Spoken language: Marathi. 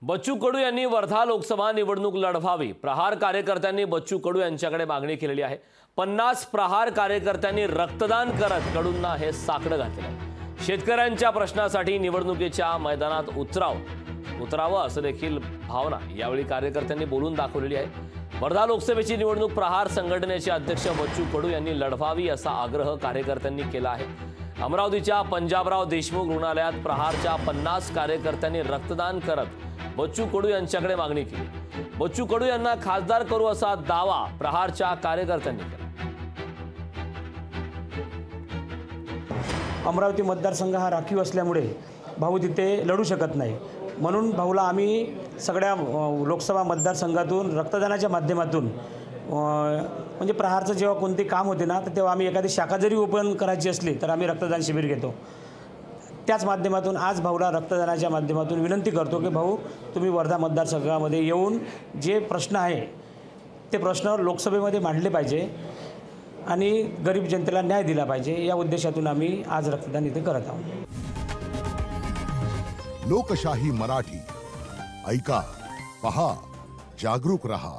बच्चू कडू यांनी वर्धा लोकसभा निवडणूक लढवावी। प्रहार कार्यकर्त्यांनी बच्चू कडू यांच्याकडे मागणी केलेली आहे। 50 प्रहार कार्यकर्त्यांनी रक्तदान करत कडूंना हे साकडं घातलं आहे। शेतकऱ्यांच्या प्रश्नासाठी निवडणुकीच्या मैदानात उतरावं असं देखील भावना यावेळी कार्यकर्त्यांनी बोलून दाखवलेली आहे। वर्धा लोकसभेची निवडणूक प्रहार संघटनेचे अध्यक्ष बच्चू कडू यांनी लढवावी असा आग्रह कार्यकर्त्यांनी केला आहे। अमरावतीच्या पंजाबराव देशमुख रुग्णालयात प्रहारच्या 50 कार्यकर्त्यांनी रक्तदान करत बच्चू कडू यांच्याकडे मागणी केली। बच्चू कडू यांना खासदार करू असा दावा प्रहारच्या कार्यकर्त्यांनी केला। अमरावती मतदारसंघ हा राखीव असल्यामुळे भाऊ तिथे लढू शकत नाही, म्हणून भाऊला आम्ही सगळ्या लोकसभा मतदारसंघातून रक्तदानाच्या माध्यमातून म्हणजे प्रहारचं जेव्हा कोणते काम होते ना, तर तेव्हा आम्ही एखादी शाखा जरी ओपन करायची असली तर आम्ही रक्तदान शिबिर घेतो। त्याच माध्यमातून आज भाऊला रक्तदानाच्या माध्यमातून विनंती करतो की भाऊ तुम्ही वर्धा मतदारसंघामध्ये येऊन जे प्रश्न आहे ते प्रश्न लोकसभेमध्ये मांडले पाहिजे आणि गरीब जनतेला न्याय दिला पाहिजे, या उद्देशातून आम्ही आज रक्तदान इथे करत आहोत। लोकशाही मराठी ऐका, पहा, जागरूक रहा।